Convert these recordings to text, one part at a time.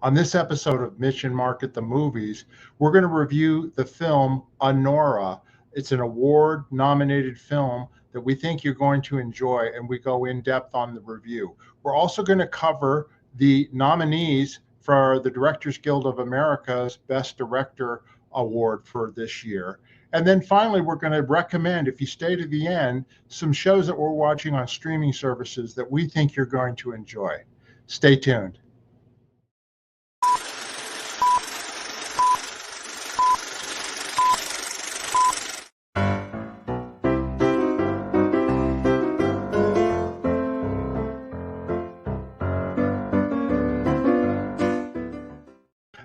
On this episode of Mitch and Mark at the Movies, we're going to review the film Anora. It's an award-nominated film that we think you're going to enjoy, and we go in depth on the review. We're also going to cover the nominees for the Directors Guild of America's Best Director Award for this year. And then finally, we're going to recommend, if you stay to the end, some shows that we're watching on streaming services that we think you're going to enjoy. Stay tuned.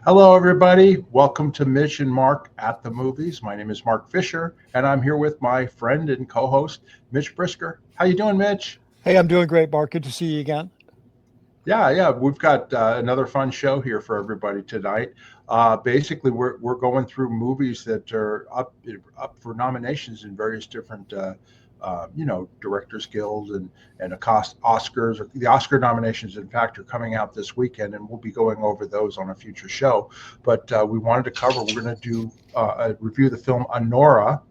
Hello, everybody. Welcome to Mitch and Mark at the Movies. My name is Mark Fisher, and I'm here with my friend and co-host, Mitch Brisker. How you doing, Mitch? Hey, I'm doing great, Mark. Good to see you again. Yeah. We've got another fun show here for everybody tonight. Basically, we're going through movies that are up for nominations in various different Directors Guild and Oscars. The Oscar nominations, in fact, are coming out this weekend, and we'll be going over those on a future show. But we wanted to cover, we're going to do review the film Anora,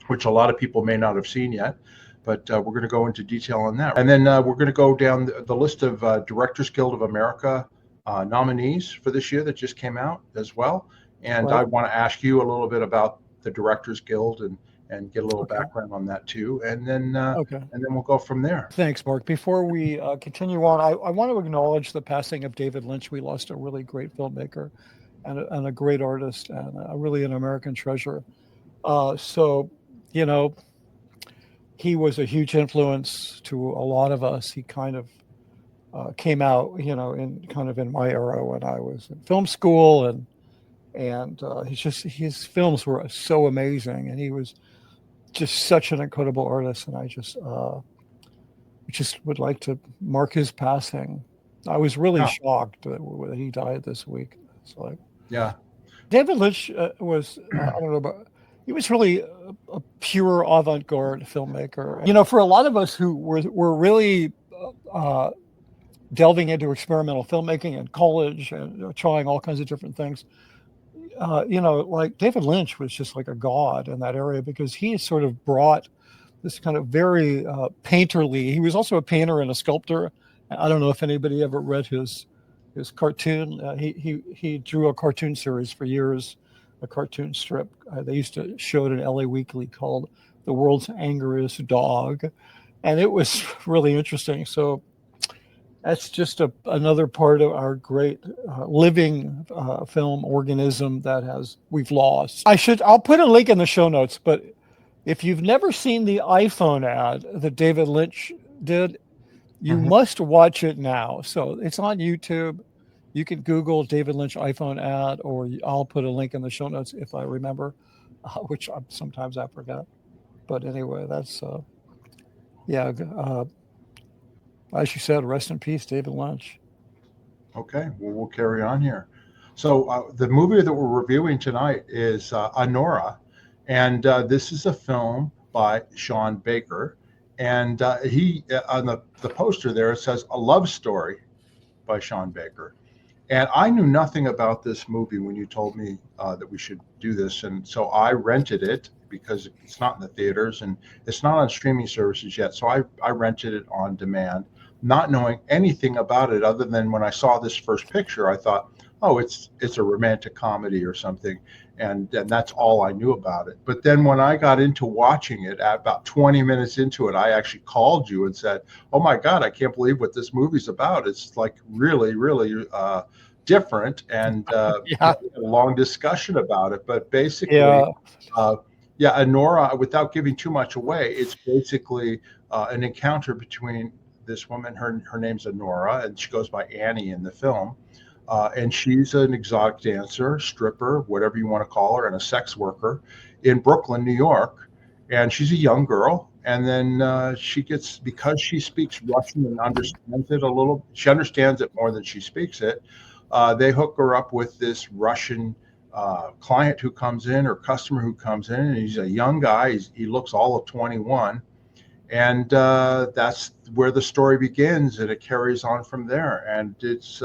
which a lot of people may not have seen yet, but we're going to go into detail on that. And then we're going to go down the list of Directors Guild of America nominees for this year that just came out as well. And right. I want to ask you a little bit about the Directors Guild and get a little background on that too, and then we'll go from there. Thanks, Mark. Before we continue on, I want to acknowledge the passing of David Lynch. We lost a really great filmmaker and a great artist and really an American treasure. He was a huge influence to a lot of us. He kind of came out, in my era when I was in film school, and his films were so amazing, and he was just such an incredible artist, and I just would like to mark his passing. I was really shocked that he died this week. It's like, David Lynch was I don't know, but he was really a pure avant-garde filmmaker. For a lot of us who were really delving into experimental filmmaking in college and trying all kinds of different things. Like David Lynch was just like a god in that area because he sort of brought this kind of very painterly. He was also a painter and a sculptor. I don't know if anybody ever read his cartoon. He drew a cartoon series for years, a cartoon strip. They used to show it in LA Weekly called "The World's Angriest Dog," and it was really interesting. So that's just another part of our great living film organism that we've lost. I'll put a link in the show notes, but if you've never seen the iPhone ad that David Lynch did, you must watch it now. So it's on YouTube. You can Google David Lynch iPhone ad, or I'll put a link in the show notes if I remember, which sometimes I forget. But anyway, that's as you said, rest in peace, David Lynch. Okay, well, we'll carry on here. So the movie that we're reviewing tonight is Anora, and this is a film by Sean Baker. And he on the poster there, it says A Love Story by Sean Baker. And I knew nothing about this movie when you told me that we should do this. And so I rented it because it's not in the theaters and it's not on streaming services yet. So I rented it on demand, not knowing anything about it other than when I saw this first picture, I thought, oh, it's a romantic comedy or something. And that's all I knew about it. But then when I got into watching it, at about 20 minutes into it, I actually called you and said, oh my God, I can't believe what this movie's about. It's like really, really different, and a long discussion about it. But basically, Anora, without giving too much away, it's basically an encounter between this woman, her name's Anora, and she goes by Annie in the film. And she's an exotic dancer, stripper, whatever you want to call her, and a sex worker in Brooklyn, New York. And she's a young girl. And then because she speaks Russian and understands it a little, she understands it more than she speaks it. They hook her up with this Russian client who comes in, or customer who comes in, and he's a young guy. He looks all of 21. and that's where the story begins, and it carries on from there. And it's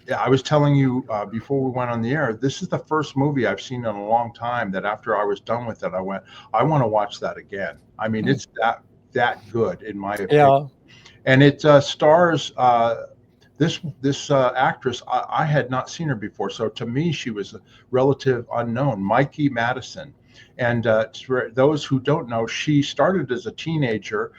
yeah, I was telling you before we went on the air, this is the first movie I've seen in a long time that after I was done with it, I went, I want to watch that again. I mean, it's that good in my opinion. Yeah. And it stars this actress. I had not seen her before, so to me she was a relative unknown, Mikey Madison. And for those who don't know, she started as a teenager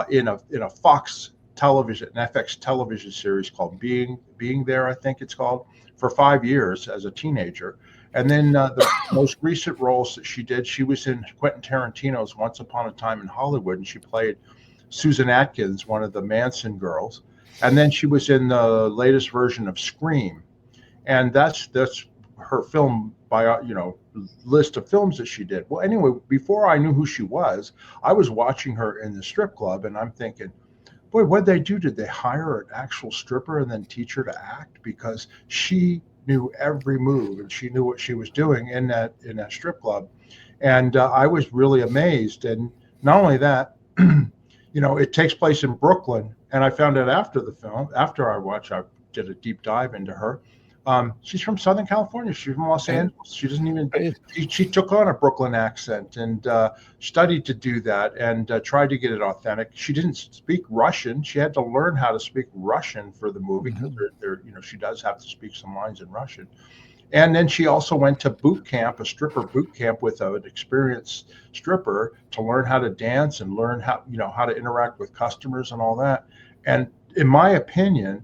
in a Fox television, an FX television series called Being There, I think it's called, for 5 years as a teenager. And then the most recent roles that she did, she was in Quentin Tarantino's Once Upon a Time in Hollywood, and she played Susan Atkins, one of the Manson girls. And then she was in the latest version of Scream, and that's her film list of films that she did. Well, anyway, before I knew who she was, I was watching her in the strip club, and I'm thinking, boy, what'd they do? Did they hire an actual stripper and then teach her to act? Because she knew every move and she knew what she was doing in that strip club, and I was really amazed. And not only that, it takes place in Brooklyn, and I found out after the film, after I did a deep dive into her. She's from Southern California. She's from Los Angeles. She doesn't even. She took on a Brooklyn accent and studied to do that and tried to get it authentic. She didn't speak Russian. She had to learn how to speak Russian for the movie because she does have to speak some lines in Russian. And then she also went to boot camp, a stripper boot camp with an experienced stripper to learn how to dance and learn how to interact with customers and all that. And in my opinion,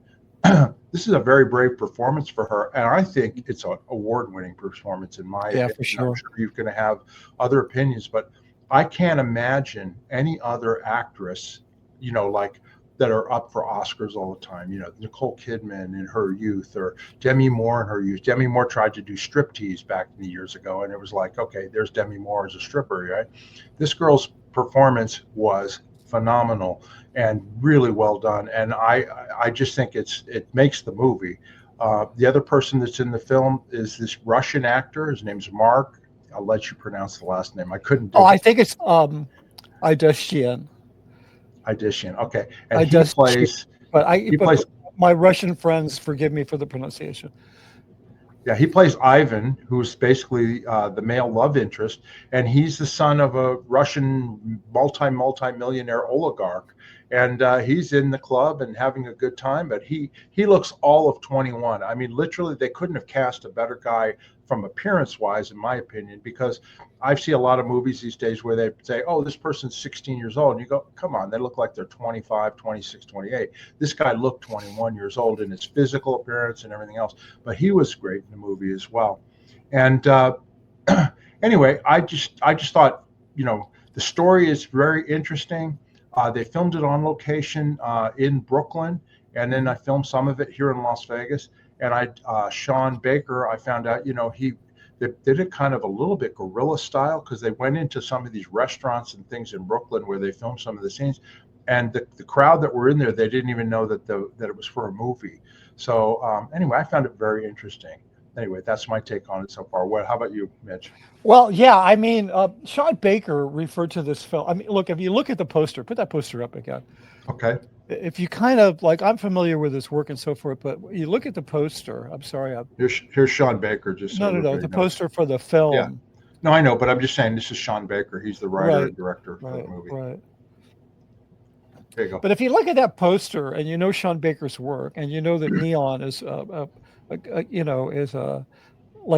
this is a very brave performance for her. And I think it's an award-winning performance in my opinion. For sure. I'm sure you're going to have other opinions, but I can't imagine any other actress, like that are up for Oscars all the time. Nicole Kidman in her youth, or Demi Moore in her youth. Demi Moore tried to do striptease back in the years ago, and it was like, okay, there's Demi Moore as a stripper, right? This girl's performance was phenomenal and really well done, and I just think it makes the movie. The other person that's in the film is this Russian actor. His name's Mark. I'll let you pronounce the last name. I couldn't do it. I think it's Idushian. Okay, and he plays. But my Russian friends forgive me for the pronunciation. Yeah, he plays Ivan, who's basically the male love interest, and he's the son of a Russian multi-millionaire oligarch, and he's in the club and having a good time. But he looks all of 21. I mean, literally, they couldn't have cast a better guy from appearance-wise, in my opinion, because I see a lot of movies these days where they say, oh, this person's 16 years old. And you go, come on, they look like they're 25, 26, 28. This guy looked 21 years old in his physical appearance and everything else. But he was great in the movie as well. And anyway, I just thought, the story is very interesting. They filmed it on location in Brooklyn, and then I filmed some of it here in Las Vegas. And Sean Baker, I found out, they did it kind of a little bit guerrilla style, because they went into some of these restaurants and things in Brooklyn where they filmed some of the scenes, and the crowd that were in there, they didn't even know that it was for a movie. So anyway, I found it very interesting. Anyway, that's my take on it so far. How about you, Mitch? Well, yeah, I mean, Sean Baker referred to this film. I mean, look, if you look at the poster, put that poster up again. Okay. If you kind of I'm familiar with his work and so forth, but you look at the poster. I'm sorry. Here's Sean Baker. Just no. The poster for the film. Yeah. No, I know, but I'm just saying this is Sean Baker. He's the writer and director for the movie. Right. There you go. But if you look at that poster and you know Sean Baker's work, and you know that Neon is like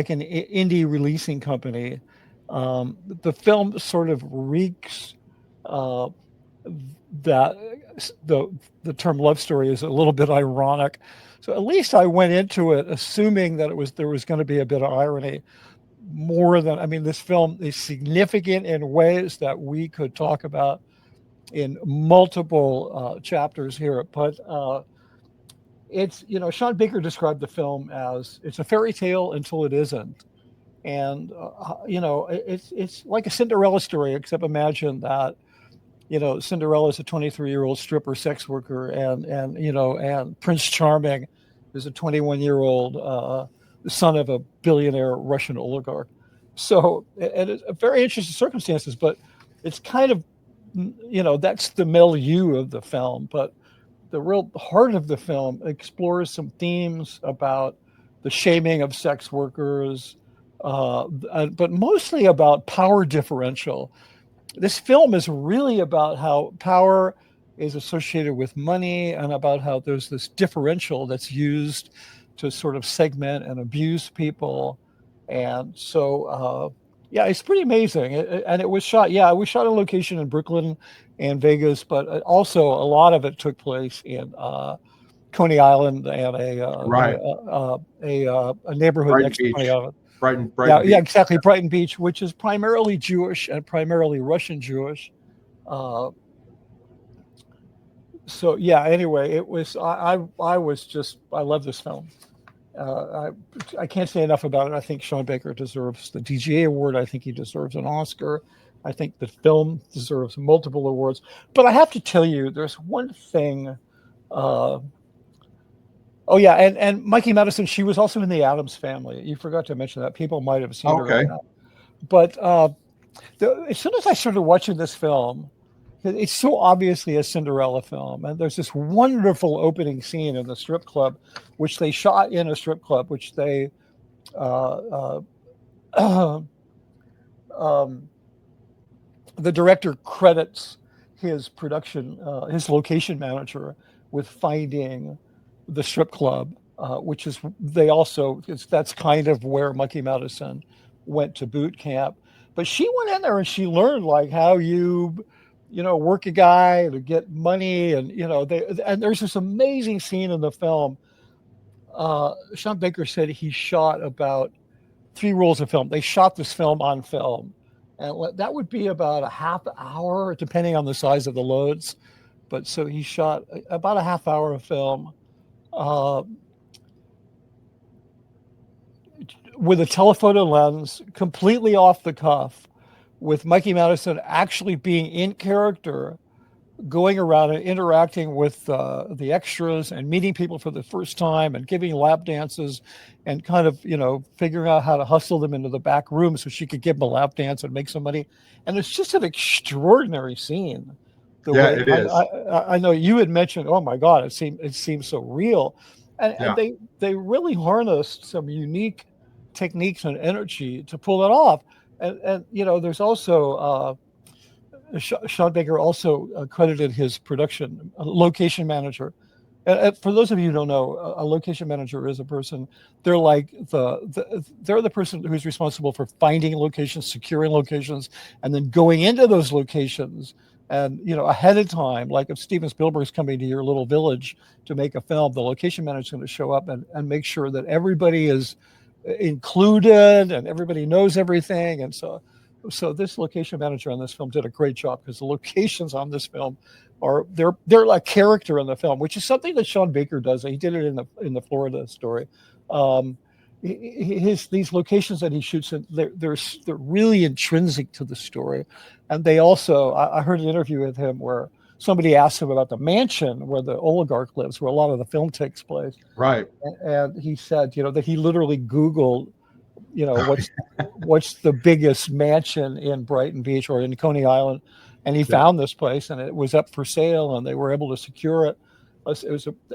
an indie releasing company, the film sort of reeks that the term love story is a little bit ironic. So at least I went into it assuming that there was going to be a bit of irony, more than, I mean, this film is significant in ways that we could talk about in multiple chapters here. But it's, Sean Baker described the film as it's a fairy tale until it isn't. And, it's like a Cinderella story, except imagine that, Cinderella is a 23-year-old stripper sex worker, and Prince Charming is a 21-year-old son of a billionaire Russian oligarch. So, and it's very interesting circumstances, but it's kind of that's the milieu of the film, but the real heart of the film explores some themes about the shaming of sex workers, but mostly about power differential. This film is really about how power is associated with money and about how there's this differential that's used to sort of segment and abuse people. And so, yeah, it's pretty amazing. And it was shot on location in Brooklyn and Vegas, but also a lot of it took place in Coney Island and Right. a neighborhood Brighton next to Beach. Coney Island. Brighton Yeah, Beach. exactly. Brighton Beach, which is primarily Jewish and primarily Russian Jewish. So yeah. Anyway, it was I love this film. I can't say enough about it. I think Sean Baker deserves the DGA award. I think he deserves an Oscar. I think the film deserves multiple awards. But I have to tell you, there's one thing. Oh yeah, and Mikey Madison, she was also in the Addams Family. You forgot to mention that. People might have seen her in that. But as soon as I started watching this film, it's so obviously a Cinderella film, and there's this wonderful opening scene in the strip club, which they shot in a strip club, which they the director credits his his location manager with finding the strip club, which is that's kind of where Mikey Madison went to boot camp. But she went in there and she learned like how you work a guy to get money, and and there's this amazing scene in the film. Sean Baker said he shot about 3 rolls of film. They shot this film on film, and that would be about a half hour, depending on the size of the loads. But so he shot about a half hour of film with a telephoto lens, completely off the cuff, with Mikey Madison actually being in character, going around and interacting with the extras and meeting people for the first time and giving lap dances and kind of, figuring out how to hustle them into the back room so she could give them a lap dance and make some money. And it's just an extraordinary scene. It is. I know you had mentioned, oh my God, it seems so real. And they really harnessed some unique techniques and energy to pull it off. And there's also Sean Baker also credited his production location manager. And for those of you who don't know, a location manager is a person. They're like they're the person who's responsible for finding locations, securing locations, and then going into those locations. And ahead of time, like if Steven Spielberg's coming to your little village to make a film, the location manager is going to show up and make sure that everybody is included and everybody knows everything. And so this location manager on this film did a great job, because the locations on this film they're like character in the film, which is something that Sean Baker does. He did it in the Florida story. These locations that he shoots in, they're really intrinsic to the story. And they also, I heard an interview with him where somebody asked him about the mansion where the oligarch lives, where a lot of the film takes place. Right. And he said, that he literally Googled, what's the biggest mansion in Brighton Beach or in Coney Island, and he found this place, and it was up for sale, and they were able to secure it.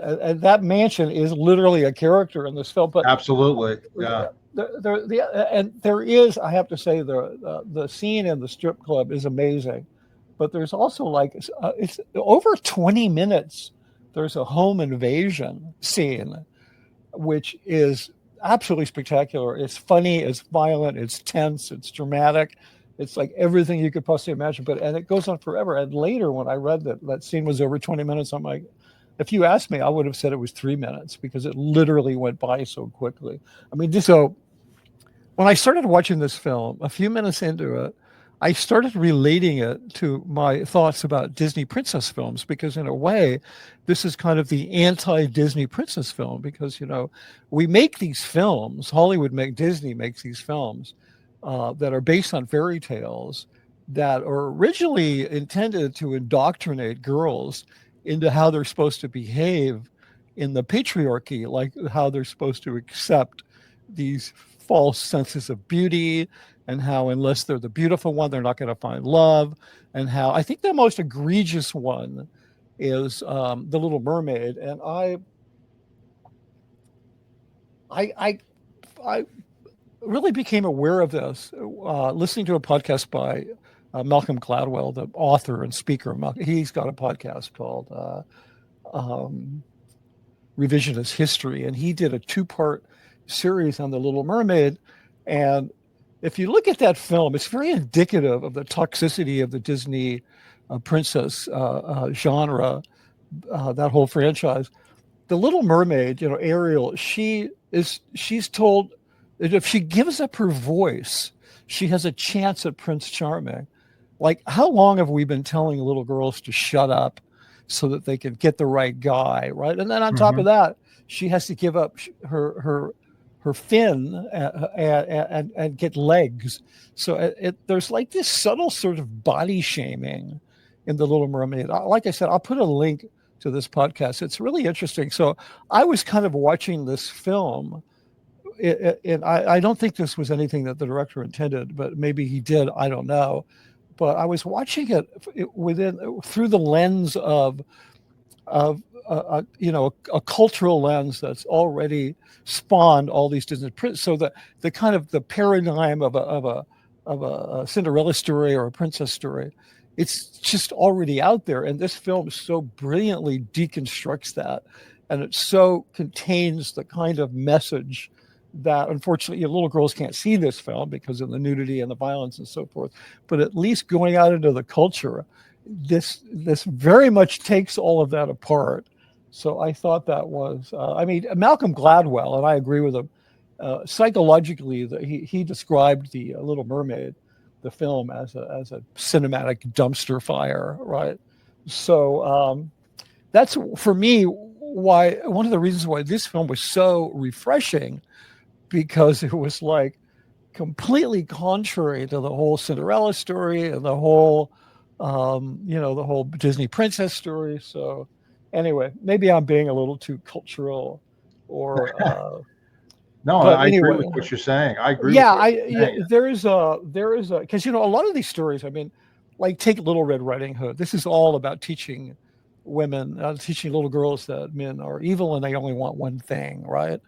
And that mansion is literally a character in this film. But absolutely, yeah. There is, I have to say, the scene in the strip club is amazing, but there's also it's over 20 minutes. There's a home invasion scene, which is absolutely spectacular. It's funny, it's violent, it's tense, it's dramatic. It's like everything you could possibly imagine, and it goes on forever. And later, when I read that scene was over 20 minutes, I'm like, if you asked me, I would have said it was 3 minutes, because it literally went by so quickly. I mean, so when I started watching this film, a few minutes into it, I started relating it to my thoughts about Disney princess films, because in a way, this is kind of the anti-Disney princess film, because, we make these films, Disney makes these films that are based on fairy tales that are originally intended to indoctrinate girls into how they're supposed to behave in the patriarchy, like how they're supposed to accept these false senses of beauty and how unless they're the beautiful one, they're not going to find love, and how I think the most egregious one is the Little Mermaid, and I really became aware of this listening to a podcast by Malcolm Gladwell, the author and speaker. He's got a podcast called Revisionist History, and he did a 2-part series on the Little Mermaid. And if you look at that film, it's very indicative of the toxicity of the Disney princess genre, that whole franchise. The Little Mermaid, Ariel, she's told that if she gives up her voice, she has a chance at Prince Charming. Like, how long have we been telling little girls to shut up so that they can get the right guy, right? And then on top of that, she has to give up her fin and get legs. So there's like this subtle sort of body shaming in the Little Mermaid. Like I said, I'll put a link to this podcast. It's really interesting. So I was kind of watching this film, and I don't think this was anything that the director intended, but maybe he did. I don't know. But I was watching it through the lens of a cultural lens that's already spawned all these Disney prints. So the kind of the paradigm of a Cinderella story or a princess story, it's just already out there. And this film so brilliantly deconstructs that, and it so contains the kind of message that unfortunately little girls can't see this film because of the nudity and the violence and so forth. But at least going out into the culture, this very much takes all of that apart. So I thought that was, Malcolm Gladwell, and I agree with him, psychologically, that he described the Little Mermaid, the film, as a cinematic dumpster fire, right? So that's, for me, one of the reasons why this film was so refreshing, because it was like completely contrary to the whole Cinderella story and the whole, the whole Disney princess story. So anyway, maybe I'm being a little too cultural, or no, I agree with what you're saying. I agree. There is because a lot of these stories, like take Little Red Riding Hood. This is all about teaching women, teaching little girls that men are evil and they only want one thing, right?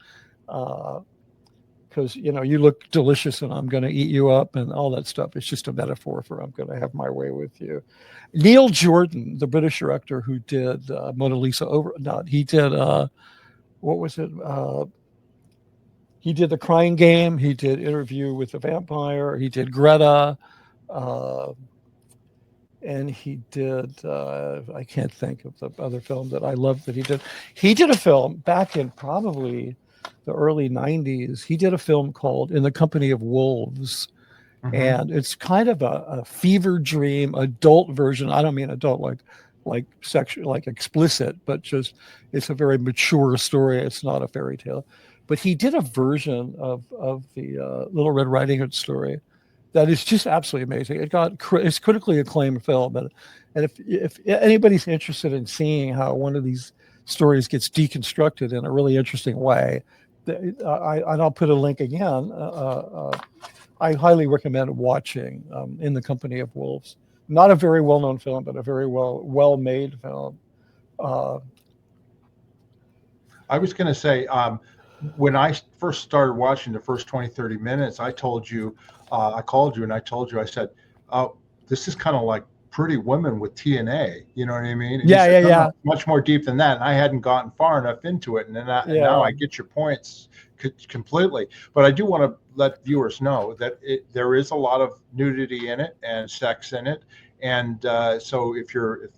Because you look delicious and I'm going to eat you up and all that stuff. It's just a metaphor for I'm going to have my way with you. Neil Jordan, the British director who did Mona Lisa he did what was it? He did The Crying Game. He did Interview with the Vampire. He did Greta, and he did I can't think of the other film that I love that he did. He did a film back in probably the early 90s. He did a film called In the Company of Wolves. And it's kind of a fever dream adult version. I don't mean adult like sexual, like explicit, but just it's a very mature story. It's not a fairy tale. But he did a version of the Little Red Riding Hood story that is just absolutely amazing. It's critically acclaimed film, and if anybody's interested in seeing how one of these stories gets deconstructed in a really interesting way, I'll put a link again. I highly recommend watching In the Company of Wolves. Not a very well-known film, but a very well-made film. I was going to say, when I first started watching the first 20, 30 minutes, I told you, I called you and I told you, I said, oh, this is kind of like Pretty Women with TNA. You know what I mean? And yeah. Much more deep than that. And I hadn't gotten far enough into it. And now I get your points completely. But I do want to let viewers know that there is a lot of nudity in it and sex in it. And so if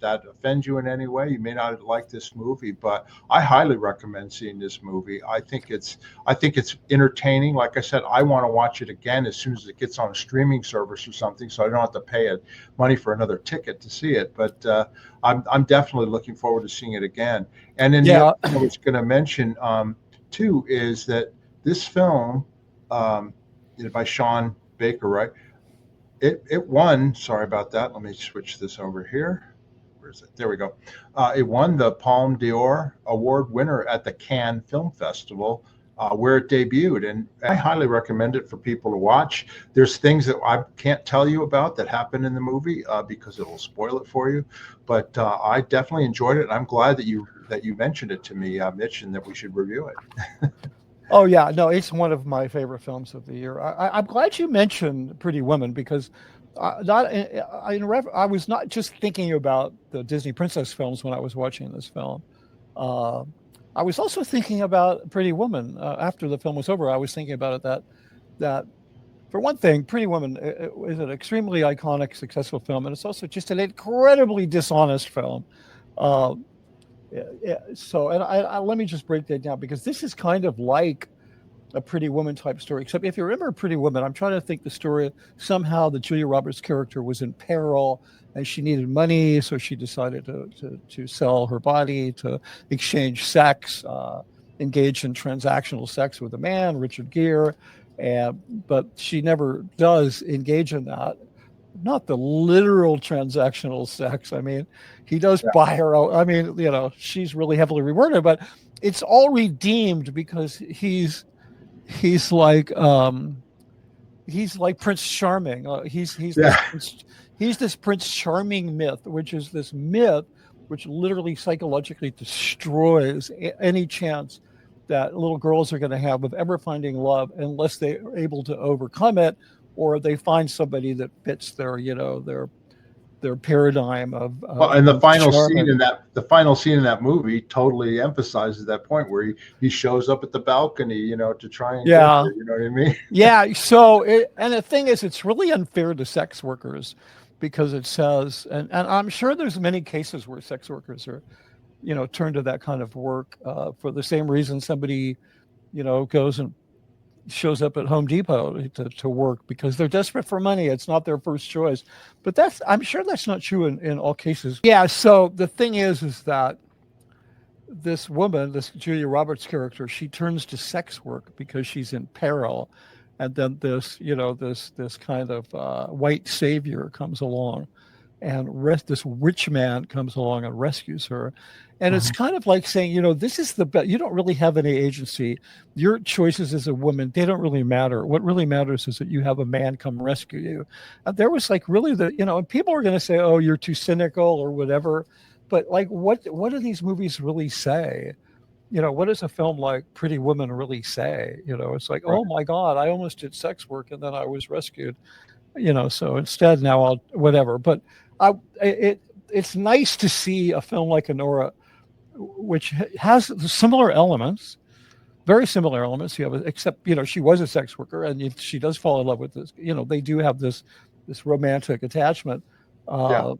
that offends you in any way, you may not like this movie, but I highly recommend seeing this movie. I think it's entertaining. Like I said, I want to watch it again as soon as it gets on a streaming service or something, so I don't have to pay money for another ticket to see it. But I'm definitely looking forward to seeing it again. And then the other thing I was going to mention too is that this film by Sean Baker, right? It won. Sorry about that. Let me switch this over here. Where is it? There we go. It won the Palme d'Or award winner at the Cannes Film Festival where it debuted, and I highly recommend it for people to watch. There's things that I can't tell you about that happen in the movie because it will spoil it for you, but I definitely enjoyed it. I'm glad that you mentioned it to me, Mitch, and that we should review it. Oh yeah, no, it's one of my favorite films of the year. I'm glad you mentioned Pretty Woman because I was not just thinking about the Disney princess films when I was watching this film. I was also thinking about Pretty Woman after the film was over. I was thinking about it that for one thing, Pretty Woman is an extremely iconic, successful film, and it's also just an incredibly dishonest film. Uh, so, and let me just break that down because this is kind of like a Pretty Woman type story. Except if you remember Pretty Woman, I'm trying to think the story. Somehow the Julia Roberts character was in peril and she needed money, so she decided to sell her body to exchange sex, engage in transactional sex with a man, Richard Gere, but she never does engage in that. Not the literal transactional sex. I mean, he does buy her out. I mean, she's really heavily rewarded, but it's all redeemed because he's like Prince Charming. He's this Prince Charming myth, which is this myth which literally psychologically destroys any chance that little girls are going to have of ever finding love unless they are able to overcome it, or they find somebody that fits their paradigm of. And the final scene in that movie totally emphasizes that point where he shows up at the balcony, to try and get her, you know what I mean? Yeah. So, and the thing is, it's really unfair to sex workers because it says, and I'm sure there's many cases where sex workers are, turn to that kind of work for the same reason somebody, goes and shows up at Home Depot to work because they're desperate for money. It's not their first choice, but I'm sure that's not true in all cases. Yeah. So the thing is that this woman, this Julia Roberts character, she turns to sex work because she's in peril. And then this kind of white savior comes along and this rich man comes along and rescues her. And it's kind of like saying, this is the best. You don't really have any agency. Your choices as a woman, they don't really matter. What really matters is that you have a man come rescue you. And there was like really and people are going to say, oh, you're too cynical or whatever. But like, what do these movies really say? What does a film like Pretty Woman really say? It's like, oh my God, I almost did sex work and then I was rescued. So instead now I'll whatever. But it's nice to see a film like Anora, which has similar elements, very similar elements. Except she was a sex worker, and she does fall in love with this. They do have this romantic attachment. But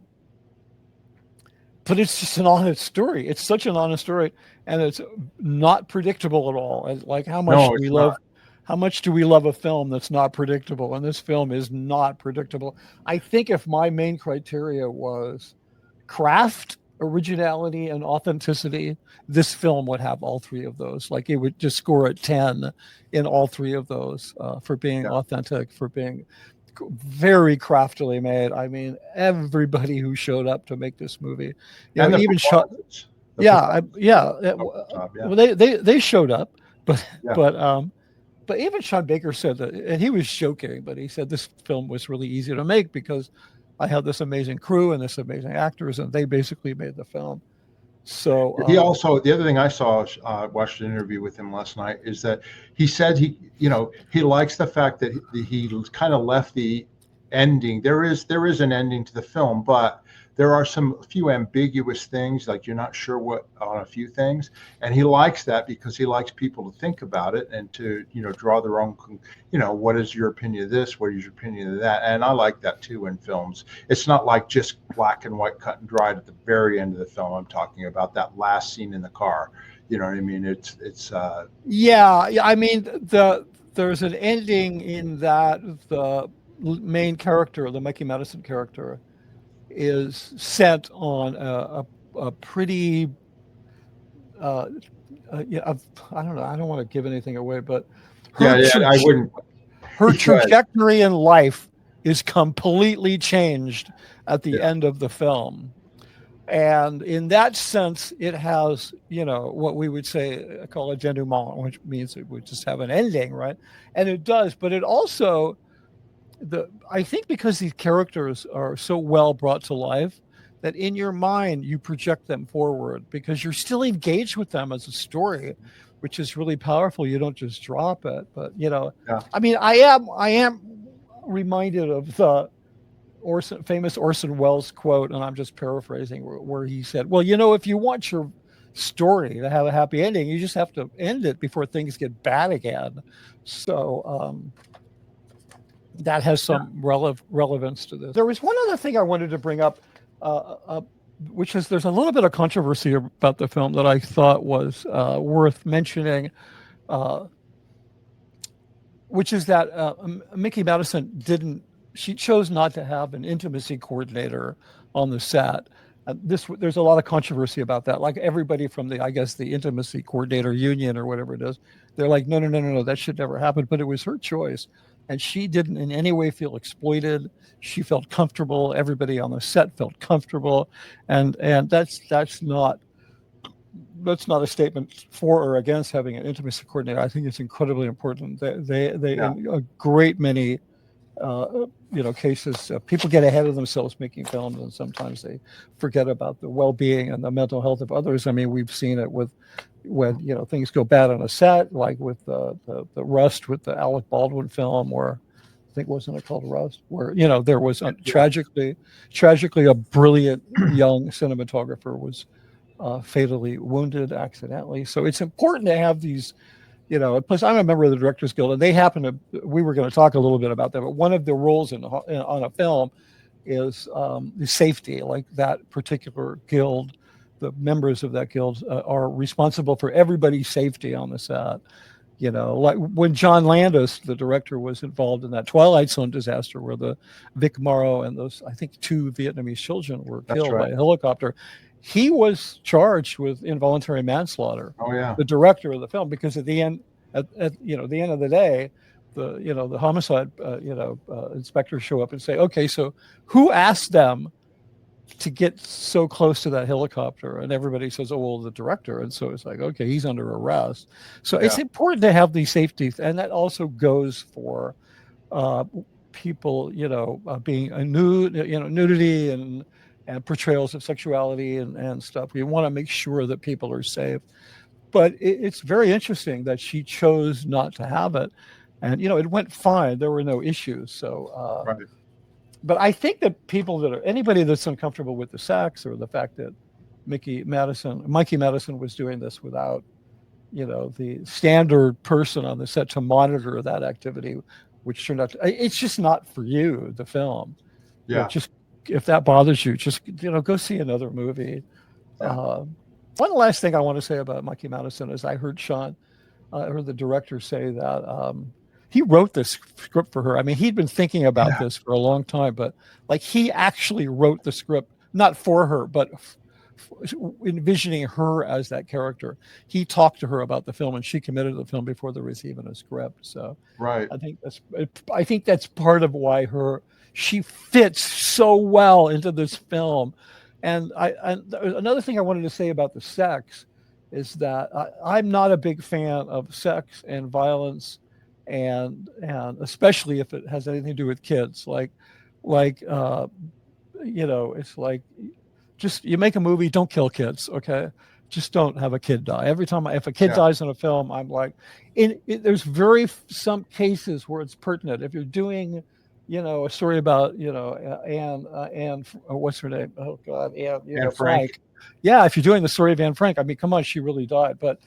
it's just an honest story. It's such an honest story, and it's not predictable at all. And like how much do we love a film that's not predictable? And this film is not predictable. I think if my main criteria was craft, originality, and authenticity, this film would have all three of those. Like it would just score at 10 in all three of those for being authentic, for being very craftily made. I mean, everybody who showed up to make this movie, and even shot. Well, they showed up, but even Sean Baker said that, and he was joking, but he said this film was really easy to make because I had this amazing crew and this amazing actors, and they basically made the film. So he also, the other thing I saw, watched an interview with him last night, is that he said he likes the fact that he kind of left the ending. There is an ending to the film, but there are a few ambiguous things, like you're not sure what on a few things, and he likes that because he likes people to think about it and to draw their own, what is your opinion of this, what is your opinion of that, and I like that too in films. It's not like just black and white, cut and dried at the very end of the film. I'm talking about that last scene in the car. You know what I mean? It's I mean there's an ending in that the main character, the Mikey Madison character, is sent on a pretty I don't know, I don't want to give anything away, but I wouldn't. Her trajectory in life is completely changed at the end of the film. And in that sense, it has, what we would say, call a denouement, which means it would just have an ending, right? And it does, but it also, I think because these characters are so well brought to life, that in your mind you project them forward because you're still engaged with them as a story, which is really powerful. You don't just drop it, but Yeah. I mean, I am reminded of the famous Orson Welles quote, and I'm just paraphrasing, where he said, "Well, if you want your story to have a happy ending, you just have to end it before things get bad again." So that has some relevance to this. There was one other thing I wanted to bring up, which is there's a little bit of controversy about the film that I thought was worth mentioning, which is that Mickey Madison she chose not to have an intimacy coordinator on the set. There's a lot of controversy about that. Like everybody from the intimacy coordinator union or whatever it is, they're like, no, that should never happen. But it was her choice, and she didn't in any way feel exploited. She felt comfortable. Everybody on the set felt comfortable, and that's not a statement for or against having an intimacy coordinator. I think it's incredibly important. They in a great many cases, people get ahead of themselves making films, and sometimes they forget about the well-being and the mental health of others. I mean, we've seen it when things go bad on a set, like with the Rust, with the Alec Baldwin film, or I think wasn't it called Rust, where there was tragically a brilliant young cinematographer was fatally wounded accidentally. So it's important to have these. Plus I'm a member of the Directors Guild, and we were going to talk a little bit about that, but one of the roles on a film is the safety. Like that particular guild, the members of that guild are responsible for everybody's safety on the set. Like when John Landis, the director, was involved in that Twilight Zone disaster where the Vic Morrow and those, I think, 2 Vietnamese children were killed by a helicopter. He was charged with involuntary manslaughter. Oh yeah. The director of the film, because at the end of the day, the homicide inspectors show up and say, okay, so who asked them to get so close to that helicopter? And everybody says, oh well, the director. And so it's like, okay, he's under arrest. So it's important to have these safeties, and that also goes for people being a nudity and portrayals of sexuality and stuff. We want to make sure that people are safe. But it's very interesting that she chose not to have it. And, it went fine. There were no issues. So, right. But I think that anybody that's uncomfortable with the sex or the fact that Mikey Madison was doing this without, the standard person on the set to monitor that activity, which turned out it's just not for you, the film. Yeah. If that bothers you, just go see another movie. Yeah. One last thing I want to say about Mikey Madison is I heard the director say that he wrote this script for her. I mean, he'd been thinking about this for a long time, but like he actually wrote the script not for her, but envisioning her as that character. He talked to her about the film, and she committed to the film before there was even a script. So right. I think that's part of why she fits so well into this film. And another thing I wanted to say about the sex is that I'm not a big fan of sex and violence, and especially if it has anything to do with kids. It's like, just you make a movie, don't kill kids, okay? Just don't have a kid die. Every time if a kid dies in a film, I'm like, there's some cases where it's pertinent. If you're doing a story about, Anne, what's her name? Oh God, Anne Frank. Yeah, if you're doing the story of Anne Frank, I mean, come on, she really died. But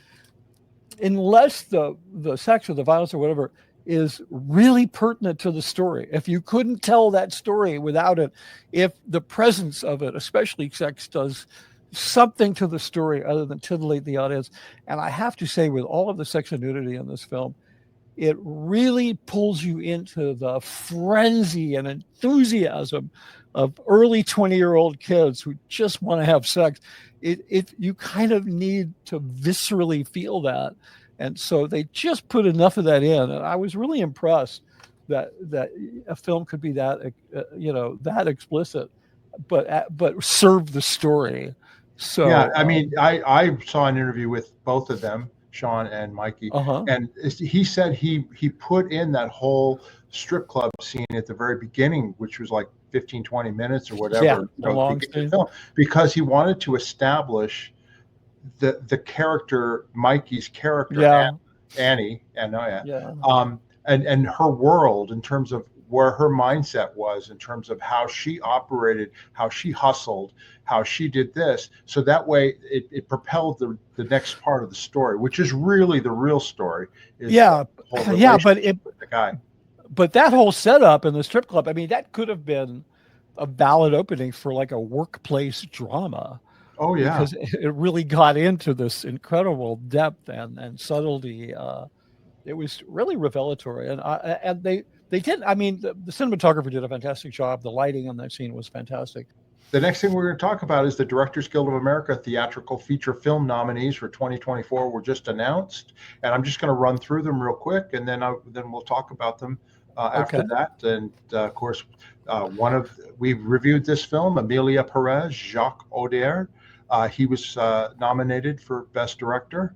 unless the sex or the violence or whatever is really pertinent to the story, if you couldn't tell that story without it, if the presence of it, especially sex, does something to the story other than titillate the audience, and I have to say, with all of the sex and nudity in this film, it really pulls you into the frenzy and enthusiasm of early 20-year-old kids who just want to have sex. You kind of need to viscerally feel that. And so they just put enough of that in. And I was really impressed that a film could be that explicit. but serve the story. So yeah, I mean, I saw an interview with both of them, Sean and Mikey, uh-huh. and he said he put in that whole strip club scene at the very beginning, which was like 15, 20 minutes or whatever, Yeah, you a know, long beginning scene. of the film, because he wanted to establish the character, Mikey's character, Yeah, Annie, Anora, yeah, and her world in terms of where her mindset was, in terms of how she operated, how she hustled, how she did this. So that way it propelled the next part of the story, which is really the real story, is yeah, the whole yeah. relationship with the guy. But that whole setup in the strip club, I mean, that could have been a valid opening for like a workplace drama, Oh yeah. because it really got into this incredible depth and subtlety. It was really revelatory, and they did. I mean, the cinematographer did a fantastic job. The lighting on that scene was fantastic. The next thing we're going to talk about is the Directors Guild of America theatrical feature film nominees for 2024 were just announced, and I'm just going to run through them real quick, and then we'll talk about them after Okay. that. And of course, we've reviewed this film, Amelia Perez, Jacques Audiard. He was nominated for Best Director.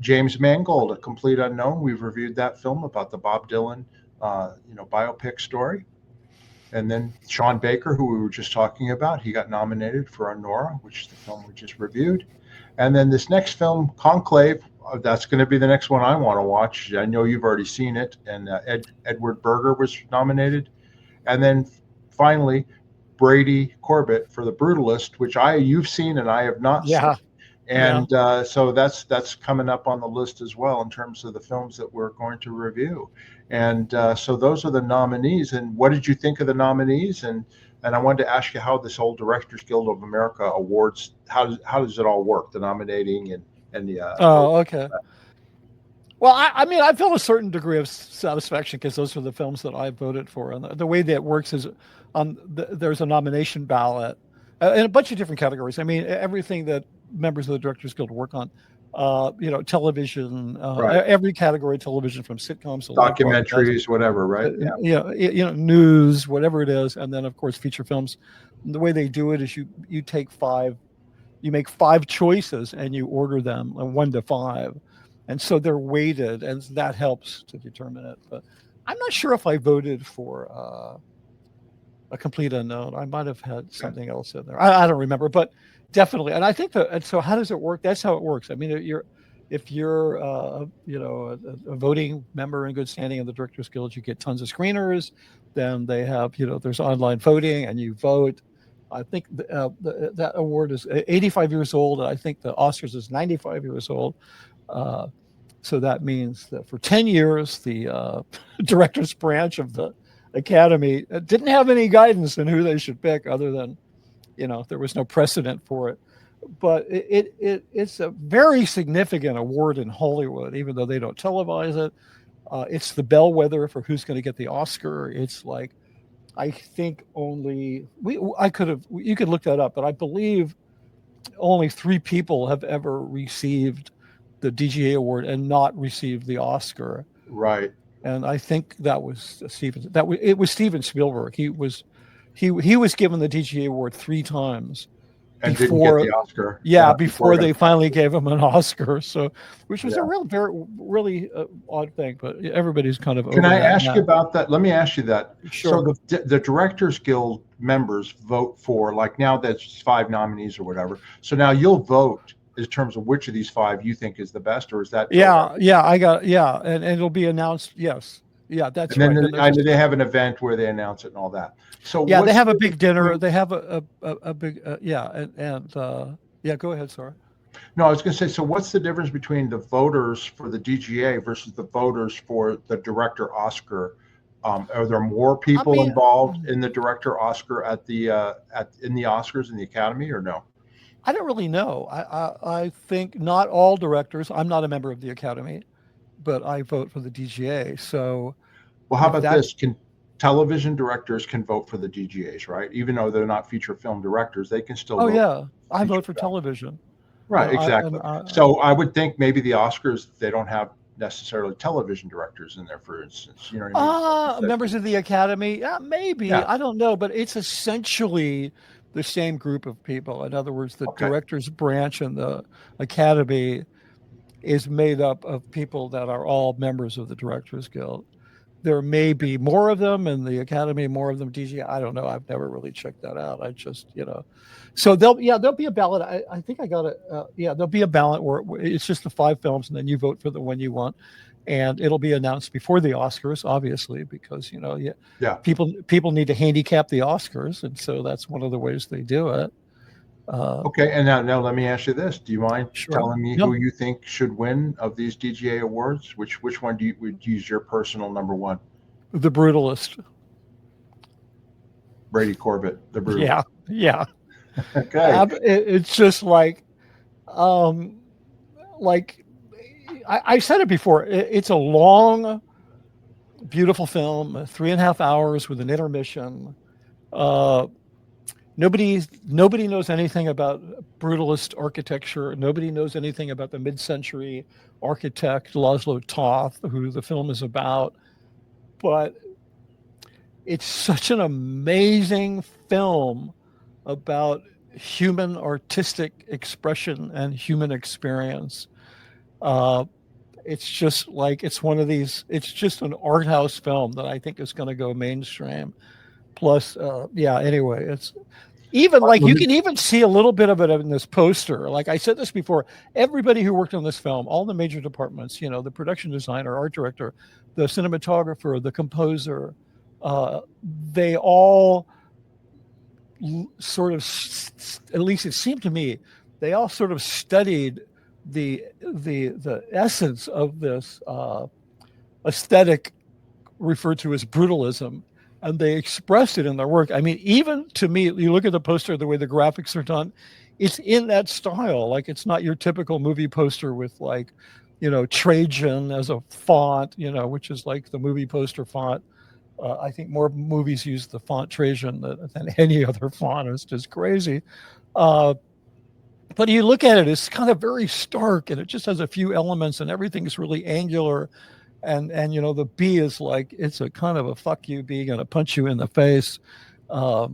James Mangold, A Complete Unknown. We've reviewed that film about the Bob Dylan, biopic story. And then Sean Baker, who we were just talking about, he got nominated for Anora, which is the film we just reviewed. And then this next film, Conclave, that's going to be the next one I want to watch. I know you've already seen it. And Edward Berger was nominated. And then finally, Brady Corbett for The Brutalist, which you've seen and I have not seen. Yeah. And so that's coming up on the list as well in terms of the films that we're going to review. And so those are the nominees. And what did you think of the nominees? And I wanted to ask you how this whole Directors Guild of America awards, how does it all work, the nominating and the Oh, okay. Well, I mean, I feel a certain degree of satisfaction because those are the films that I voted for. And the way that works is there's a nomination ballot in a bunch of different categories. I mean, everything that members of the Directors Guild work on, television, Right. every category, television, from sitcoms to documentaries, whatever, right? Yeah. News, whatever it is. And then, of course, feature films. And the way they do it is you make 5 choices and you order them 1 to 5. And so they're weighted, and that helps to determine it. But I'm not sure if I voted for A Complete Unknown. I might have had something else in there. I don't remember, but definitely. And I think so how does it work? That's how it works. I mean, if you're a voting member in good standing in the Directors Guild, you get tons of screeners. Then they have, there's online voting and you vote. I think that award is 85 years old. And I think the Oscars is 95 years old. So that means that for 10 years, the director's branch of the Academy didn't have any guidance in who they should pick, other than, there was no precedent for it. But it's a very significant award in Hollywood, even though they don't televise it. It's the bellwether for who's going to get the Oscar. It's like, I think you could look that up, but I believe only 3 people have ever received the DGA award and not received the Oscar. Right. And I think that was it was Steven Spielberg. He was given the DGA award 3 times And before, didn't get the Oscar. Yeah, before they finally gave him an Oscar. So, which was a really odd thing. But everybody's kind of. Can I ask you about that? Let me ask you that. Sure. So the Directors Guild members vote for, like, now that's 5 nominees or whatever. So now you'll vote in terms of which of these 5 you think is the best, or is that? And it'll be announced. Yes. Yeah, that's right. And then they have an event where they announce it and all that. So they have a big dinner. They have a big go ahead, sorry. No, I was going to say, so what's the difference between the voters for the DGA versus the voters for the Director Oscar? Are there more people involved in the Director Oscar in the Oscars in the Academy, or no? I don't really know. I think not all directors. I'm not a member of the Academy, but I vote for the DGA. So, well, how about this? Television directors can vote for the DGAs, right? Even though they're not feature film directors, they can still. Oh yeah, I vote for television. Right, exactly. So I would think maybe the Oscars, they don't have necessarily television directors in there, for instance. You know what I mean? Members of the Academy, maybe. Yeah. I don't know, but it's essentially the same group of people. In other words, the Okay. directors branch in the Academy is made up of people that are all members of the Directors Guild. There may be more of them in the Academy, more of them DG. I don't know. I've never really checked that out. I just, so there'll be a ballot. I think I got it. There'll be a ballot where it's just the 5 films, and then you vote for the one you want, and it'll be announced before the Oscars, obviously, because people need to handicap the Oscars, and so that's one of the ways they do it. Okay, and now let me ask you this: do you mind telling me Yep. who you think should win of these DGA awards? Which one would use your personal number one? The Brutalist. Brady Corbett, the Brutalist. Yeah. Okay. It's just like I said it before. It's a long, beautiful film, 3.5 hours with an intermission. Nobody knows anything about brutalist architecture. Nobody knows anything about the mid-century architect Laszlo Toth, who the film is about. But it's such an amazing film about human artistic expression and human experience. It's just like it's just an art house film that I think is going to go mainstream. Plus, anyway, it's even like you can even see a little bit of it in this poster. Like I said this before, everybody who worked on this film, all the major departments, the production designer, art director, the cinematographer, the composer, they all sort of, at least it seemed to me, they all sort of studied the essence of this aesthetic referred to as brutalism, and they expressed it in their work. I mean, even to me, you look at the poster, the way the graphics are done, it's in that style. Like, it's not your typical movie poster with Trajan as a font, which is like the movie poster font. I think more movies use the font Trajan than any other font. It's just crazy. But you look at it, it's kind of very stark, and it just has a few elements, and everything is really angular. And the B is like, it's a kind of a fuck you B, gonna punch you in the face. Or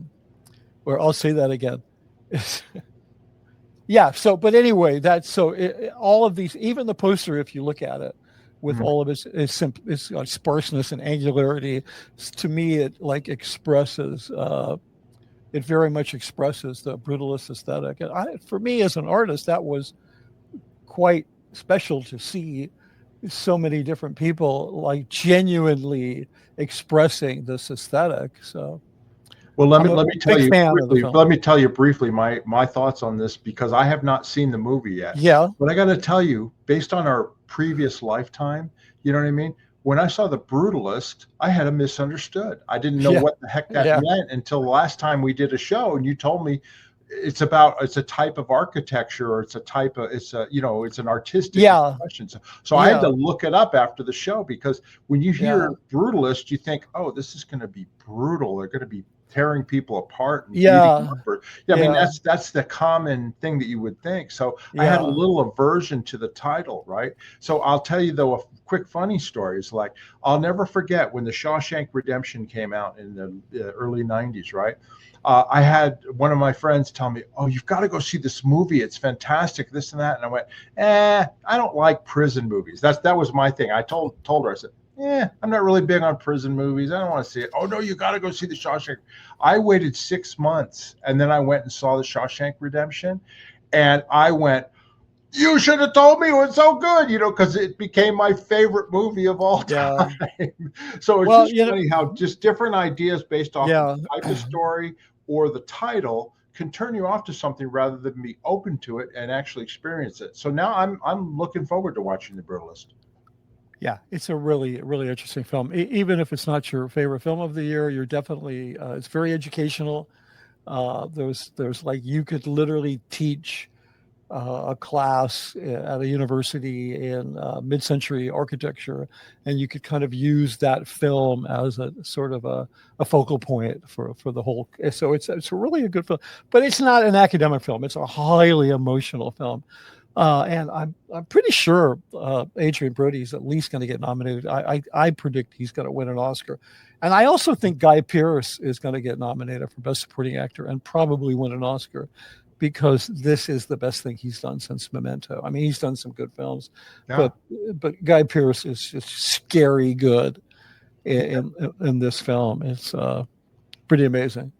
I'll say that again. But anyway, all of these, even the poster, if you look at it, with all of its sparseness and angularity, to me, it expresses, it very much expresses the brutalist aesthetic. And for me as an artist, that was quite special to see so many different people genuinely expressing this aesthetic. So, well, let me tell you briefly my thoughts on this, because I have not seen the movie yet. Yeah. But I got to tell you, based on our previous lifetime, you know what I mean? When I saw The Brutalist, I had a misunderstood. I didn't know what the heck that meant until the last time we did a show, and you told me it's a type of architecture, or it's an artistic expression. So I had to look it up after the show, because when you hear brutalist, you think, oh, this is going to be brutal. They're going to be tearing people apart. And I mean, that's the common thing that you would think. So I had a little aversion to the title, right? So I'll tell you, though, a quick funny story is I'll never forget when the Shawshank Redemption came out in the early 90s, right? I had one of my friends tell me, oh, you've got to go see this movie. It's fantastic, this and that. And I went, I don't like prison movies. That was my thing. I told her, I said, I'm not really big on prison movies. I don't want to see it. Oh, no, you got to go see the Shawshank. I waited 6 months, and then I went and saw the Shawshank Redemption. And I went, you should have told me it was so good, because it became my favorite movie of all time. So it's just funny how just different ideas based off the type of story or the title can turn you off to something rather than be open to it and actually experience it. So now I'm looking forward to watching The Brutalist. Yeah, it's a really, really interesting film. Even if it's not your favorite film of the year, you're definitely, it's very educational. There's you could literally teach a class at a university in mid-century architecture, and you could kind of use that film as a sort of a focal point for the whole. So it's really a good film, but it's not an academic film. It's a highly emotional film. And I'm pretty sure Adrian Brody's at least going to get nominated. I predict he's going to win an Oscar, and I also think Guy Pearce is going to get nominated for Best Supporting Actor and probably win an Oscar, because this is the best thing he's done since Memento. I mean, he's done some good films, Yeah. but Guy Pearce is just scary good in this film. It's pretty amazing.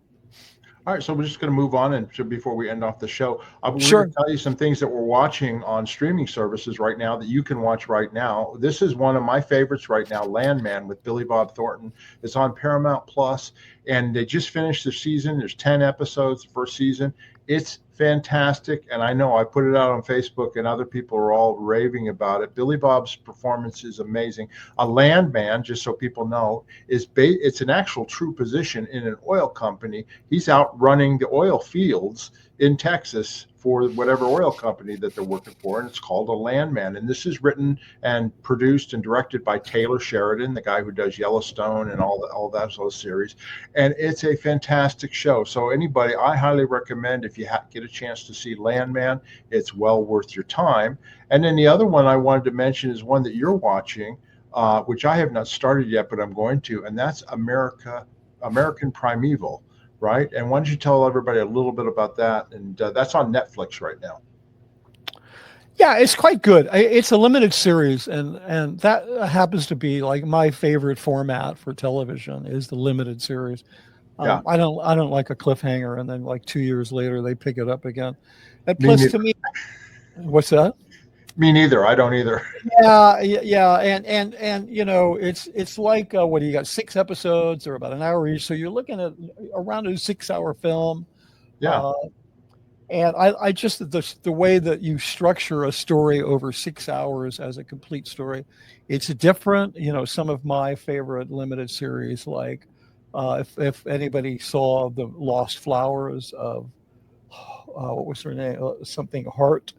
All right, so we're just going to move on, and before we end off the show, we're Sure. going to tell you some things that we're watching on streaming services right now that you can watch right now. This is one of my favorites right now, Landman with Billy Bob Thornton. It's on Paramount Plus, and they just finished the season. There's 10 episodes, the first season. It's fantastic, and I know I put it out on Facebook, and other people are all raving about it. Billy Bob's performance is amazing. A landman, just so people know, it's an actual true position in an oil company. He's out running the oil fields in Texas for whatever oil company that they're working for, and it's called a landman. And this is written and produced and directed by Taylor Sheridan, the guy who does Yellowstone and all that sort of series. And it's a fantastic show. So anybody, I highly recommend, if you get a chance to see Landman, it's well worth your time. And then the other one I wanted to mention is one that you're watching, which I have not started yet, but I'm going to, and that's American Primeval. Right. And why don't you tell everybody a little bit about that? And that's on Netflix right now. Yeah, it's quite good. It's a limited series, and that happens to be like my favorite format for television is the limited series. Yeah. I don't like a cliffhanger and then like 2 years later they pick it up again. And plus, to me, what's that? Me neither. I don't either. Yeah, and you know, it's like what do you got? 6 episodes or about an hour each, so you're looking at around a 6-hour film. Yeah. And I just the way that you structure a story over 6 hours as a complete story, it's different. You know, some of my favorite limited series, like if anybody saw the Lost Flowers of what was her name? Something Hart.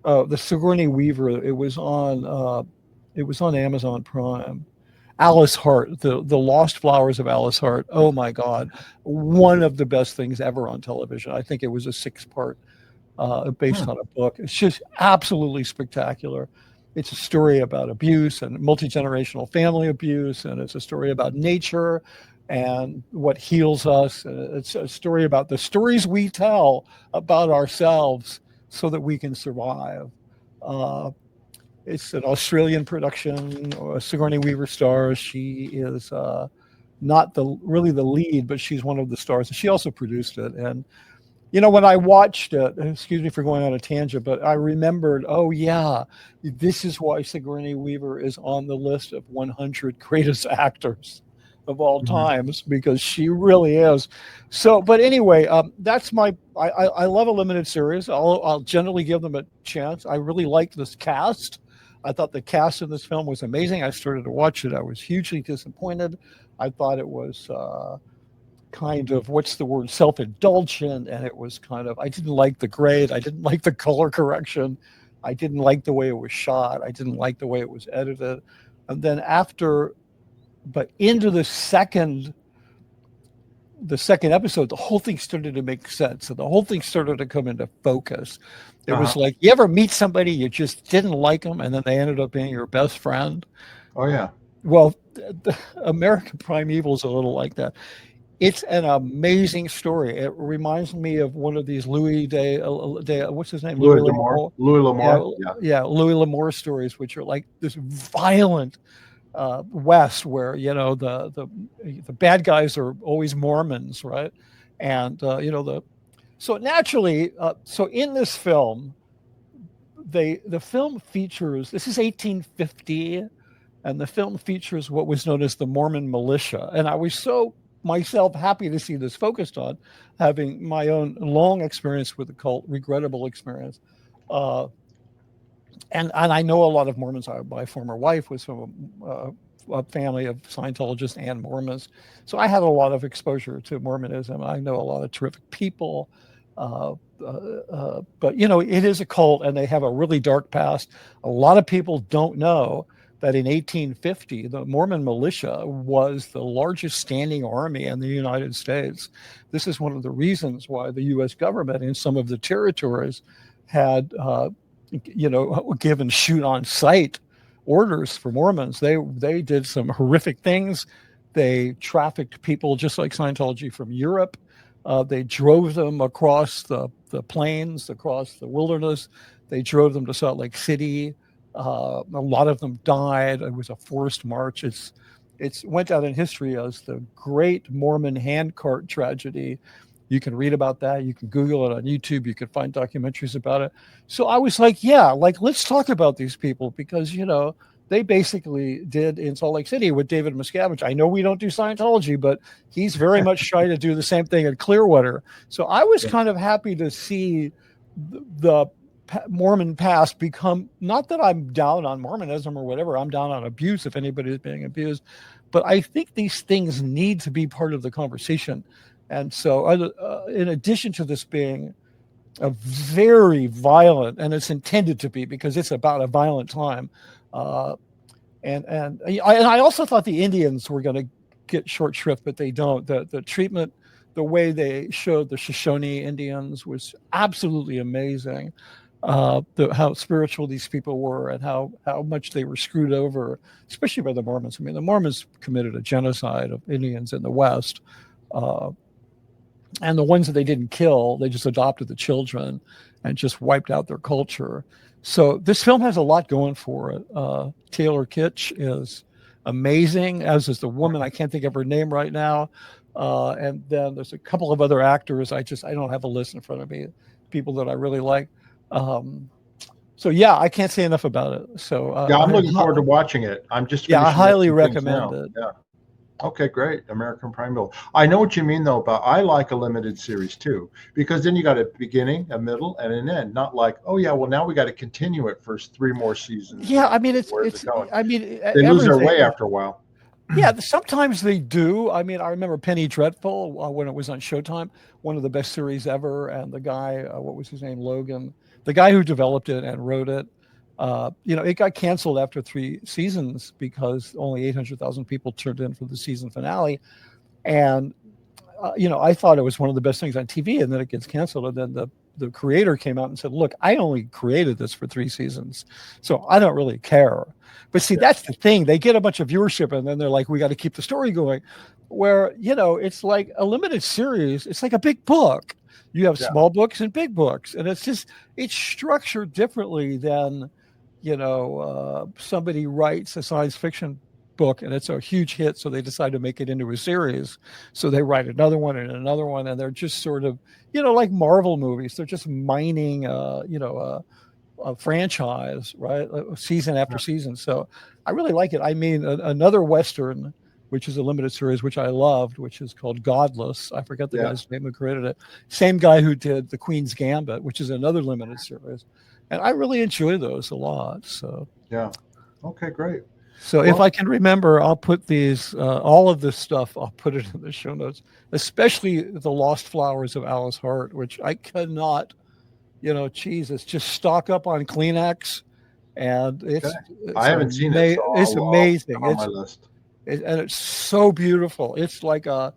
The Sigourney Weaver. It was on Amazon Prime. Alice Hart, the Lost Flowers of Alice Hart. Oh my God, one of the best things ever on television. I think it was a 6-part based on a book. It's just absolutely spectacular. It's a story about abuse and multi-generational family abuse, and it's a story about nature and what heals us. It's a story about the stories we tell about ourselves so that we can survive. It's an Australian production. Sigourney Weaver stars. She is not really the lead, but she's one of the stars. She also produced it. And you know, when I watched it, excuse me for going on a tangent, but I remembered, oh yeah, this is why Sigourney Weaver is on the list of 100 greatest actors of all times, because she really is. So, but anyway, that's I love a limited series. I'll generally give them a chance. I really liked this cast. I thought the cast in this film was amazing. I started to watch it. I was hugely disappointed. I thought it was kind of, what's the word, self-indulgent, and it was kind of, I didn't like the grade. I didn't like the color correction. I didn't like the way it was shot. I didn't like the way it was edited. And then into the second episode, the whole thing started to make sense. And the whole thing started to come into focus. It was like, you ever meet somebody, you just didn't like them, and then they ended up being your best friend? Oh, yeah. Well, the American Primeval is a little like that. It's an amazing story. It reminds me of one of these Louis what's his name? Louis L'Amour. Yeah, Louis L'Amour stories, which are like this violent West, where you know the bad guys are always Mormons, right? And you know so naturally, so in this film, the film features, this is 1850, and the film features what was known as the Mormon militia, and I was so myself happy to see this focused on, having my own long experience with the cult, regrettable experience. And I know a lot of Mormons. My former wife was from a family of Scientologists and Mormons. So I had a lot of exposure to Mormonism. I know a lot of terrific people. But, you know, it is a cult, and they have a really dark past. A lot of people don't know that in 1850, the Mormon militia was the largest standing army in the United States. This is one of the reasons why the U.S. government in some of the territories had give and shoot on sight orders for Mormons. They did some horrific things. They trafficked people just like Scientology from Europe. They drove them across the plains, across the wilderness. They drove them to Salt Lake City. A lot of them died. It was a forced march. It's went out in history as the Great Mormon Handcart Tragedy. You can read about that. You can Google it on YouTube. You can find documentaries about it. So I was like, yeah, let's talk about these people because, they basically did in Salt Lake City with David Miscavige. I know we don't do Scientology, but he's very much trying to do the same thing in Clearwater. So I was kind of happy to see the Mormon past become, not that I'm down on Mormonism or whatever, I'm down on abuse if anybody is being abused, but I think these things need to be part of the conversation. And so in addition to this being a very violent, and it's intended to be because it's about a violent time, and I also thought the Indians were going to get short shrift, but they don't. The treatment, the way they showed the Shoshone Indians was absolutely amazing. How spiritual these people were and how much they were screwed over, especially by the Mormons. I mean, the Mormons committed a genocide of Indians in the West. And the ones that they didn't kill, they just adopted the children and just wiped out their culture. So this film has a lot going for it. Taylor Kitsch is amazing, as is the woman. I can't think of her name right now. And then there's a couple of other actors. I don't have a list in front of me, people that I really like. So yeah, I can't say enough about it. So I'm looking forward to watching it. I'm just I highly recommend it. Yeah. Okay, great. American Prime Bill. I know what you mean though, but I like a limited series too, because then you got a beginning, a middle, and an end. Not like, oh yeah, well now we got to continue it for 3 more seasons. Yeah, I mean they lose their way after a while. Yeah, sometimes they do. I mean, I remember Penny Dreadful when it was on Showtime, one of the best series ever. And the guy, what was his name, Logan, the guy who developed it and wrote it, it got canceled after 3 seasons because only 800,000 people turned in for the season finale. And, I thought it was one of the best things on TV, and then it gets canceled. And then the creator came out and said, look, I only created this for 3 seasons, so I don't really care. But see, that's the thing. They get a bunch of viewership, and then they're like, we got to keep the story going. Where, it's like a limited series. It's like a big book. You have small books and big books. And it's structured differently than, somebody writes a science fiction book and it's a huge hit, so they decide to make it into a series. So they write another one and another one, and they're just sort of, like Marvel movies. They're just mining, a franchise, right? Season after season. So I really like it. I mean, another Western, which is a limited series, which I loved, which is called Godless. I forget the guy's name who created it. Same guy who did The Queen's Gambit, which is another limited series. And I really enjoy those a lot. So yeah. Okay, great. So if I can remember, I'll put these, all of this stuff, I'll put it in the show notes, especially The Lost Flowers of Alice Hart, which I cannot, Jesus, just stock up on Kleenex. And I haven't seen it. So it's amazing. On my list. And it's so beautiful. It's like the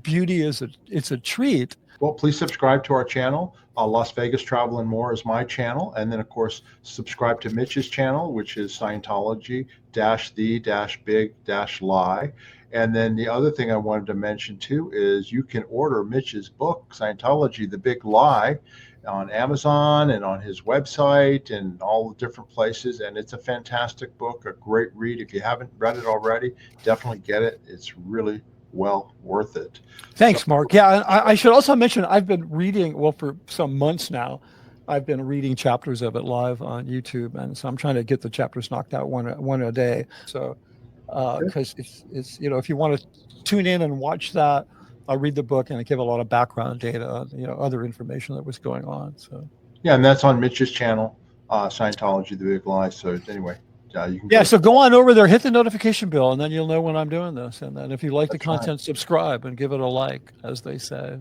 beauty is it's a treat. Well, please subscribe to our channel. Las Vegas Travel and More is my channel. And then, of course, subscribe to Mitch's channel, which is Scientology-the-big-lie. And then the other thing I wanted to mention, too, is you can order Mitch's book, Scientology, The Big Lie, on Amazon and on his website and all the different places. And it's a fantastic book, a great read. If you haven't read it already, definitely get it. It's really well worth it. Thanks, Mark. Yeah, I should also mention I've been reading, for some months now, I've been reading chapters of it live on YouTube, and so I'm trying to get the chapters knocked out one a day. So, because it's if you want to tune in and watch that, I'll read the book and I give a lot of background data, other information that was going on. So yeah, and that's on Mitch's channel, Scientology, The Big Lie. So anyway. You can so go on over there, hit the notification bell, and then you'll know when I'm doing this. And then if you like the content, subscribe and give it a like, as they say.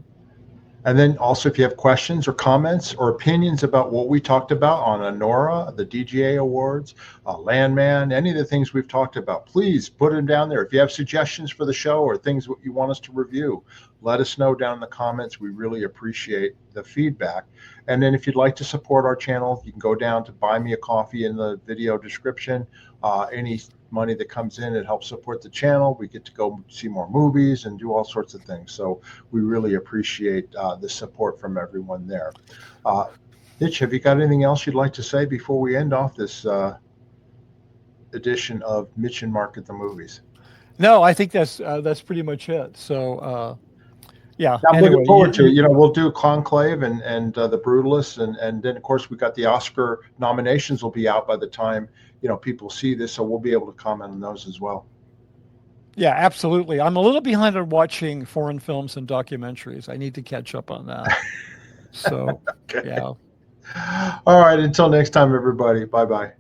And then also, if you have questions or comments or opinions about what we talked about on Anora, the DGA Awards, Landman, any of the things we've talked about, please put them down there. If you have suggestions for the show or things you want us to review, let us know down in the comments. We really appreciate the feedback. And then if you'd like to support our channel, you can go down to Buy Me a Coffee in the video description. Any money that comes in, it helps support the channel. We get to go see more movies and do all sorts of things. So we really appreciate the support from everyone there. Mitch, have you got anything else you'd like to say before we end off this edition of Mitch and Mark at the Movies? No, I think that's pretty much it. So yeah, I'm anyway, looking forward to it. You know, we'll do Conclave and The Brutalists, and then of course we got the Oscar nominations will be out by the time people see this, so we'll be able to comment on those as well. Yeah, absolutely. I'm a little behind on watching foreign films and documentaries. I need to catch up on that. So Okay. yeah. All right. Until next time, everybody. Bye bye.